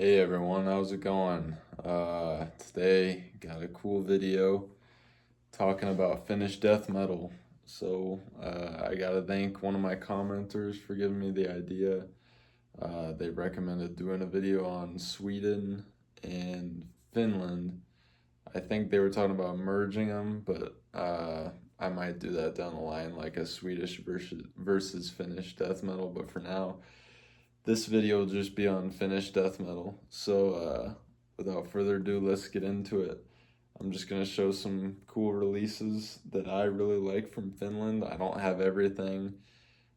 Hey everyone, how's it going? Today got a cool video talking about Finnish death metal. I gotta thank one of my commenters for giving me the idea. They recommended doing a video on Sweden and Finland. I think they were talking about merging them, but I might do that down the line, like a Swedish versus Finnish death metal. But for now, this video will just be on Finnish death metal. Without further ado, let's get into it. I'm just gonna show some cool releases that I really like from Finland. I don't have everything,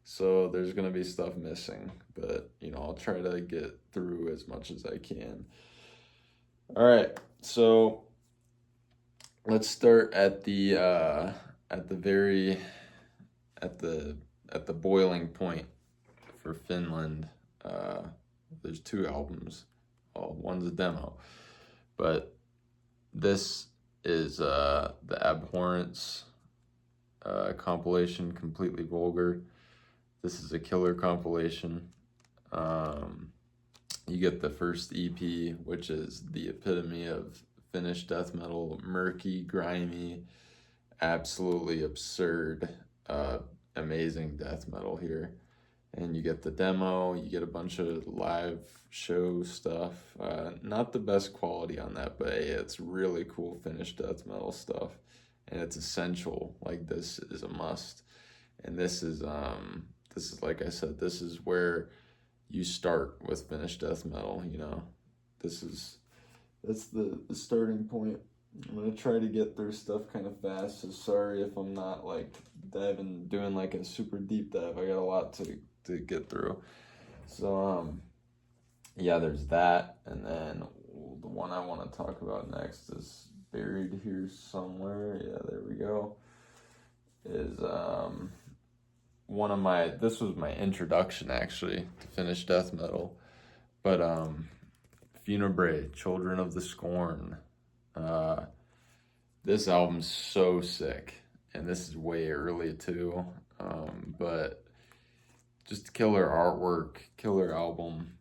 so there's gonna be stuff missing, but I'll try to get through as much as I can. All right, so let's start at the very at the boiling point for Finland. There's two albums. Well, one's a demo, but this is the Abhorrence compilation, Completely Vulgar. This is a killer compilation. You get the first EP, which is the epitome of Finnish death metal, murky, grimy, absolutely absurd, amazing death metal here. And you get the demo, you get a bunch of live show stuff. Not the best quality on that, but hey, it's really cool Finnish death metal stuff. And it's essential, like this is a must. And this is like I said, this is where you start with Finnish death metal, That's the starting point. I'm gonna try to get through stuff kind of fast, so sorry if I'm not like doing like a super deep dive. I got a lot to get through. Yeah, there's that, and then the one I want to talk about next is buried here somewhere. Yeah, there we go. Is this was my introduction actually to Finnish death metal, but Funebrae, Children of the Scorn. This album's so sick, and this is way early too, but just killer artwork, killer album.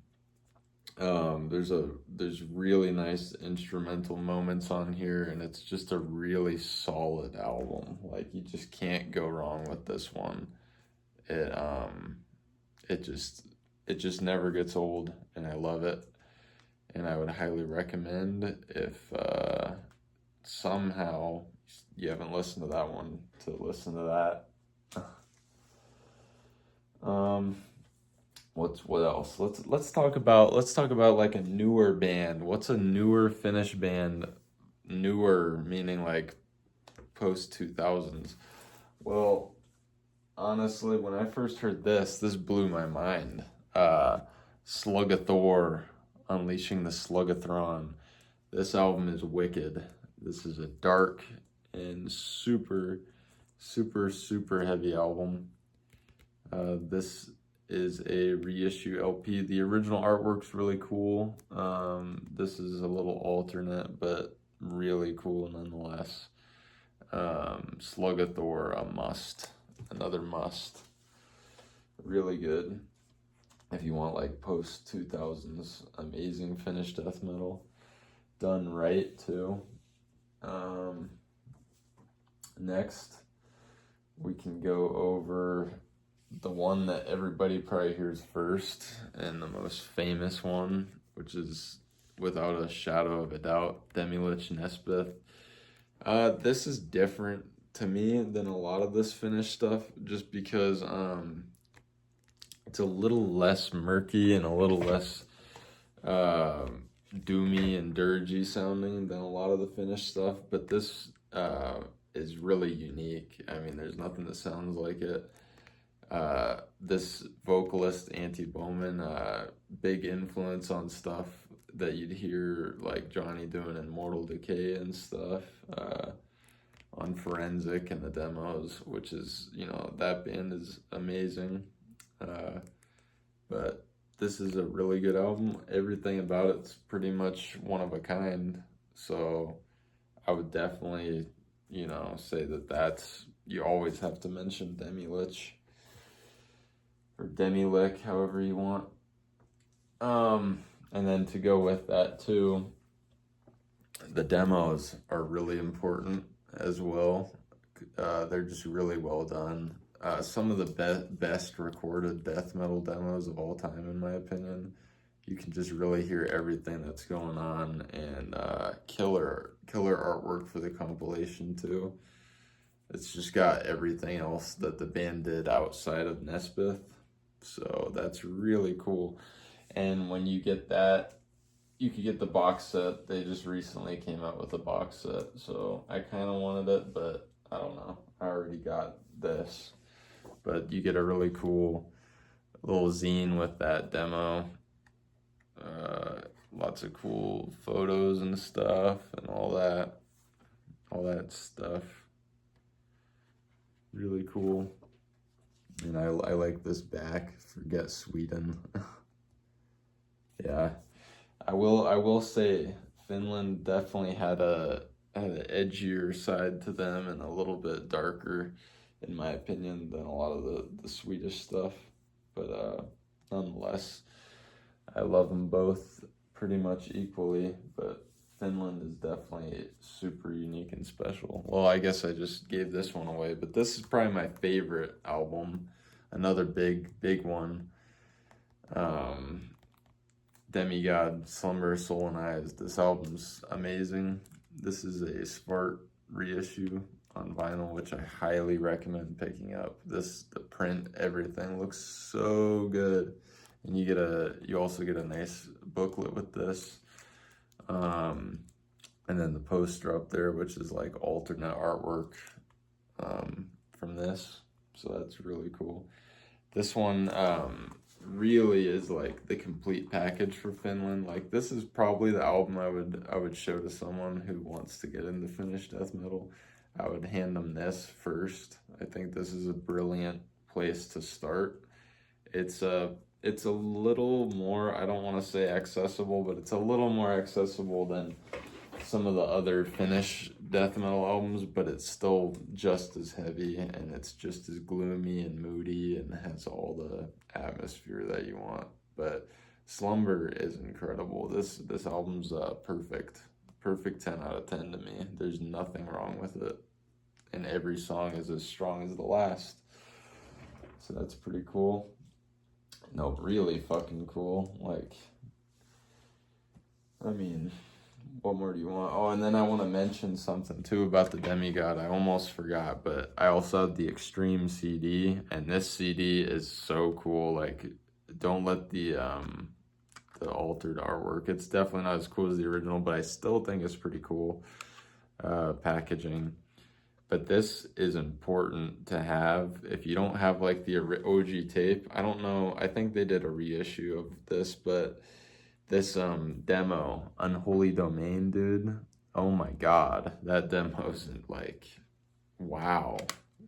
There's really nice instrumental moments on here, and it's just a really solid album. Like you just can't go wrong with this one. It it just it just never gets old, and I love it. And I would highly recommend if somehow you haven't listened to that one to listen to that. What else? Let's talk about like a newer band. What's a newer Finnish band? Newer meaning like post 2000s. Well, honestly, when I first heard this blew my mind. Slugathor, Unleashing the Slugathron. This album is wicked. This is a dark and super, super, super heavy album. This is a reissue LP. The original artwork's really cool. This is a little alternate, but really cool nonetheless. Slugathor, a must. Another must. Really good. If you want like post 2000s, amazing Finnish death metal. Done right too. Next, we can go over the one that everybody probably hears first and the most famous one, which is without a shadow of a doubt, Demilich Nesbeth. This is different to me than a lot of this Finnish stuff, just because it's a little less murky and a little less doomy and dirgy sounding than a lot of the Finnish stuff, but this is really unique. I mean, there's nothing that sounds like it. This vocalist, Antti Bowman, big influence on stuff that you'd hear like Johnny doing in Mortal Decay and stuff, on Forensic and the demos, which is, that band is amazing. But this is a really good album. Everything about it's pretty much one of a kind. So I would definitely, say that's, you always have to mention Demilich. Or Demilich, however you want. And then to go with that too, the demos are really important as well. They're just really well done. Some of the best recorded death metal demos of all time, in my opinion. You can just really hear everything that's going on, and killer artwork for the compilation too. It's just got everything else that the band did outside of Nesbeth, so that's really cool. And when you get that, you could get the box set. They just recently came out with a box set, so I kind of wanted it, but I don't know. I already got this. But you get a really cool little zine with that demo. Lots of cool photos and stuff and all that stuff. Really cool. And I like this back. Forget Sweden. Yeah. I will say Finland definitely had an edgier side to them and a little bit darker, in my opinion, than a lot of the Swedish stuff. But nonetheless, I love them both pretty much equally, but Finland is definitely super unique and special. Well, I guess I just gave this one away, but this is probably my favorite album. Another big one. Demigod, Slumber, Soul and Eyes. This album's amazing. This is a smart reissue on vinyl, which I highly recommend picking up. The print, everything looks so good. And you also get a nice booklet with this. And then the poster up there, which is like alternate artwork from this. So that's really cool. This one really is like the complete package for Finland. Like, this is probably the album I would show to someone who wants to get into Finnish death metal. I would hand them this first. I think this is a brilliant place to start. It's a little more, I don't want to say accessible, but it's a little more accessible than some of the other Finnish death metal albums, but it's still just as heavy, and it's just as gloomy and moody and has all the atmosphere that you want. But Slumber is incredible. This album's perfect 10 out of 10 to me. There's nothing wrong with it, and every song is as strong as the last, so that's pretty cool. No, really fucking cool. Like, I mean, what more do you want? Oh, and then I want to mention something too about the Demigod. I almost forgot, but I also have the Extreme CD, and this CD is so cool. Like, don't let the altered artwork. It's definitely not as cool as the original, but I still think it's pretty cool packaging. But this is important to have. If you don't have like the OG tape, I don't know, I think they did a reissue of this, but this demo, Unholy Domain, dude, oh my god, that demo's like, wow,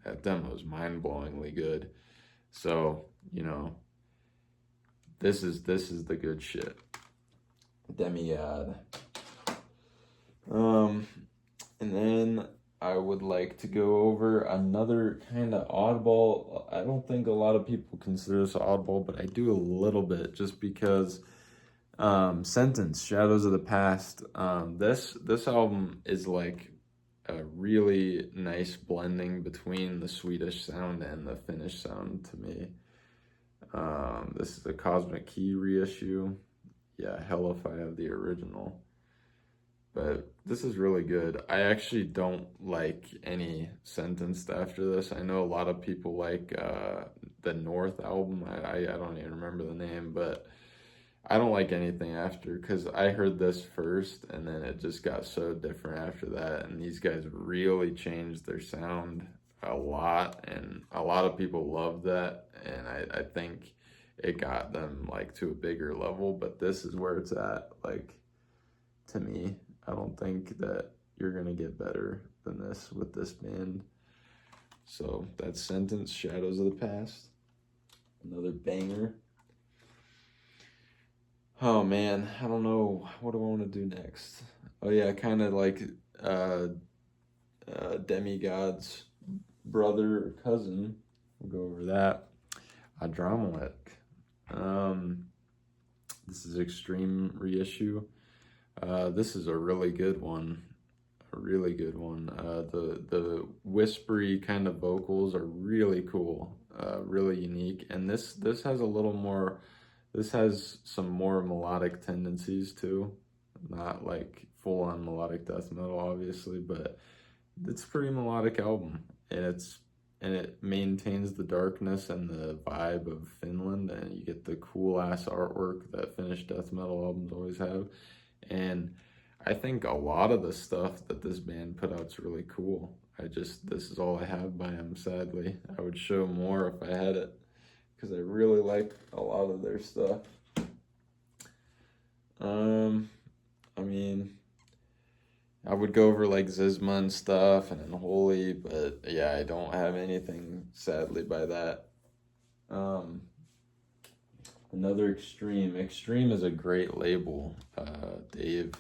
that demo's mind-blowingly good. So, you know, this is the good shit. Demigod. And then I would like to go over another kind of oddball. I don't think a lot of people consider this oddball, but I do a little bit, just because Sentence, Shadows of the Past. This album is like a really nice blending between the Swedish sound and the Finnish sound to me. This is a Cosmic Key reissue. Yeah, hell if I have the original. But this is really good. I actually don't like any Sentenced after this. I know a lot of people like the North album. I don't even remember the name, but I don't like anything after, because I heard this first and then it just got so different after that. And these guys really changed their sound a lot, and a lot of people loved that. And I think it got them like to a bigger level, but this is where it's at. Like, to me, I don't think that you're going to get better than this with this band. So that's Sentence, Shadows of the Past. Another banger. Oh man, I don't know. What do I want to do next? Oh yeah, kind of like Demigod's brother or cousin. We'll go over that. Adrenaline. This is Extreme reissue. This is a really good one. A really good one. The whispery kind of vocals are really cool, really unique. And this has a little more. This has some more melodic tendencies too. Not like full on melodic death metal, obviously, but it's a pretty melodic album, and it maintains the darkness and the vibe of Finland, and you get the cool ass artwork that Finnish death metal albums always have. And I think a lot of the stuff that this band put out's really cool. This is all I have by them, sadly. I would show more if I had it, because I really like a lot of their stuff. I mean, I would go over like Zizma and stuff and Unholy, but yeah, I don't have anything, sadly, by that. Another Extreme. Extreme is a great label. Dave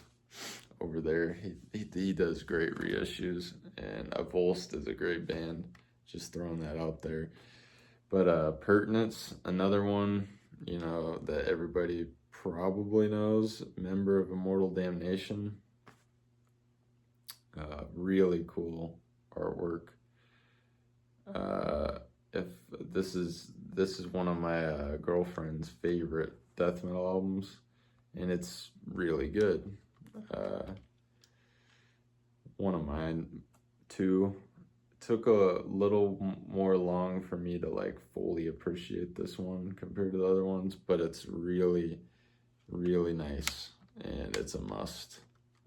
over there, he does great reissues, and Convulse is a great band. Just throwing that out there. But Pertinence, another one, you know, that everybody probably knows, member of Immortal Damnation. Really cool artwork. If this is one of my girlfriend's favorite death metal albums, and it's really good. One of mine too. Took a little more long for me to like fully appreciate this one compared to the other ones, but it's really, really nice, and it's a must.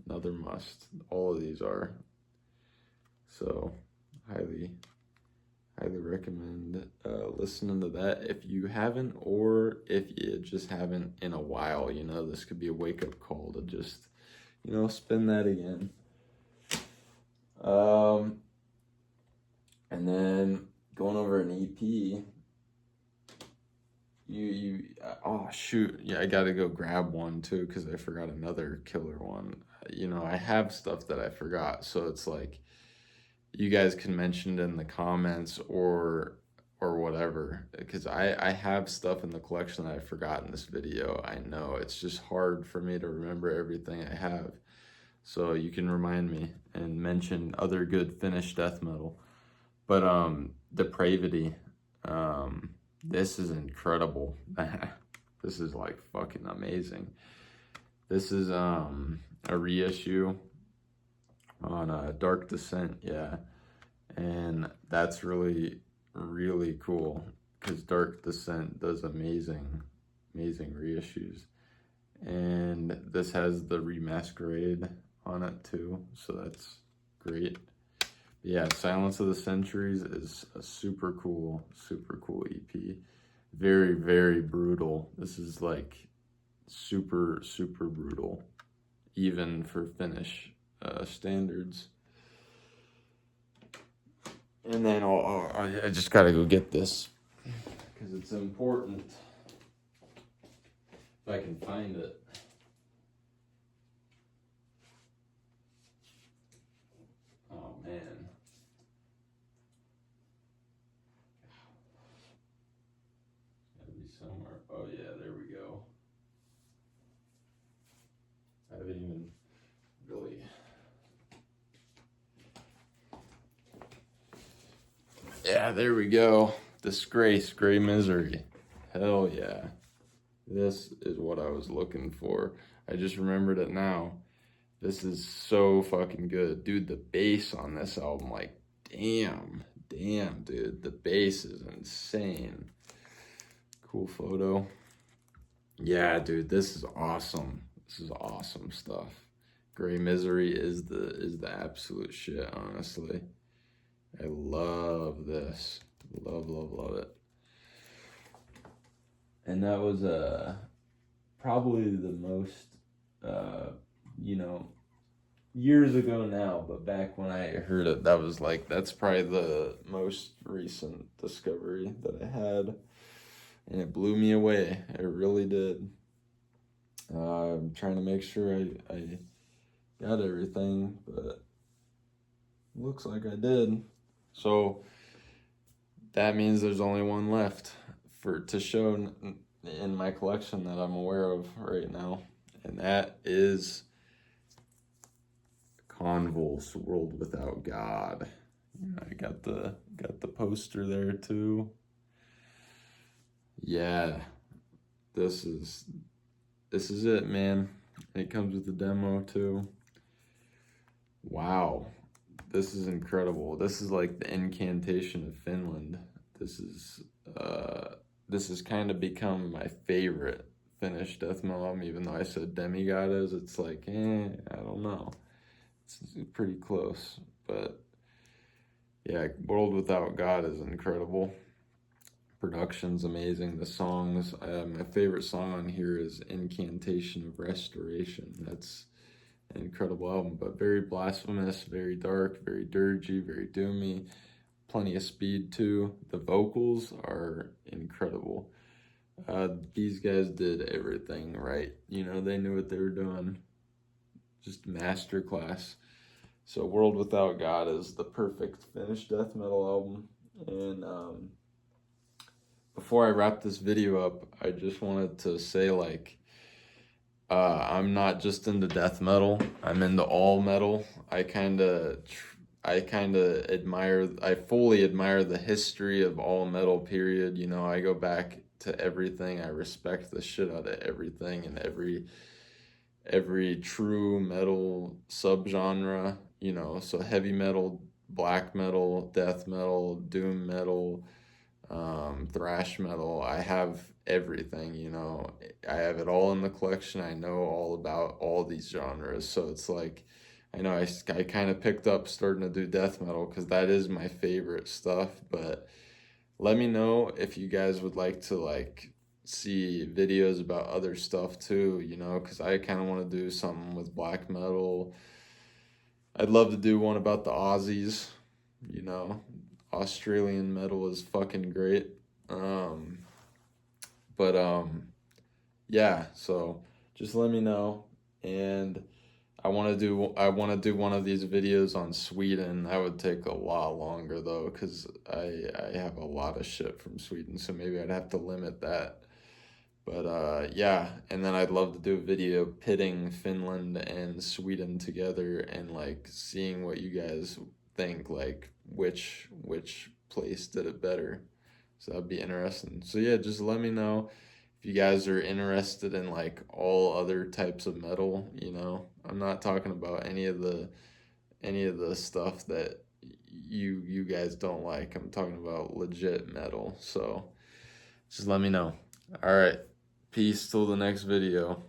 Another must. All of these are. So highly recommend listening to that if you haven't, or if you just haven't in a while. You know, this could be a wake-up call to just, you know, spin that again. And then going over an EP, oh shoot, yeah, I gotta go grab one too, because I forgot another killer one. You know, I have stuff that I forgot, so it's like, you guys can mention it in the comments or whatever, because I have stuff in the collection that I forgot in this video. I know it's just hard for me to remember everything I have, so you can remind me and mention other good Finnish death metal. But Depravity, this is incredible. This is like fucking amazing. This is a reissue on Dark Descent, yeah, and that's really, really cool, because Dark Descent does amazing reissues, and this has the Remasquerade on it too, so that's great. Yeah, Silence of the Centuries is a super cool EP. Very, very brutal. This is like super brutal, even for Finnish standards. And then I just gotta go get this, because it's important, if I can find it. Oh man. Somewhere. Oh yeah, there we go. I haven't even really. Yeah, there we go. Disgrace, Grey Misery. Hell yeah. This is what I was looking for. I just remembered it now. This is so fucking good. Dude, the bass on this album, like, damn, dude. The bass is insane. Cool photo. Yeah, dude, this is awesome. This is awesome stuff. Grey Misery is the absolute shit, honestly. I love this. Love it. And that was probably the most you know, years ago now, but back when I heard it, that's probably the most recent discovery that I had. And it blew me away. It really did. I'm trying to make sure I got everything, but looks like I did. So that means there's only one left to show in my collection that I'm aware of right now, and that is Convulse, World Without God. I got the poster there too. Yeah, this is it, man. It comes with the demo too. Wow, this is incredible. This is like the incantation of Finland. This has kind of become my favorite Finnish death metal album, even though I said Demigod is. It's like, I don't know. It's pretty close, but yeah, World Without God is incredible. Production's amazing. The songs, my favorite song on here is Incantation of Restoration. That's an incredible album, but very blasphemous, very dark, very dirgy, very doomy. Plenty of speed too. The vocals are incredible. These guys did everything right. You know, they knew what they were doing. Just masterclass. So World Without God is the perfect Finnish death metal album. And before I wrap this video up, I just wanted to say, like, I'm not just into death metal. I'm into all metal. I kind of admire, I fully admire the history of all metal, period. You know, I go back to everything. I respect the shit out of everything and every true metal subgenre, you know, so heavy metal, black metal, death metal, doom metal, thrash metal. I have everything, you know. I have it all in the collection. I know all about all these genres. So it's like, I know I kind of picked up starting to do death metal because that is my favorite stuff. But let me know if you guys would like to, like, see videos about other stuff too, you know, because I kind of want to do something with black metal. I'd love to do one about the Aussies, you know. Australian metal is fucking great. Yeah, so just let me know. And I want to do one of these videos on Sweden. That would take a lot longer though, because I have a lot of shit from Sweden, so maybe I'd have to limit that. But yeah, and then I'd love to do a video pitting Finland and Sweden together and, like, seeing what you guys think, like which place did it better. So that'd be interesting. So yeah, just let me know if you guys are interested in, like, all other types of metal, you know. I'm not talking about any of the stuff that you guys don't like. I'm talking about legit metal. So just let me know. All right. Peace till the next video.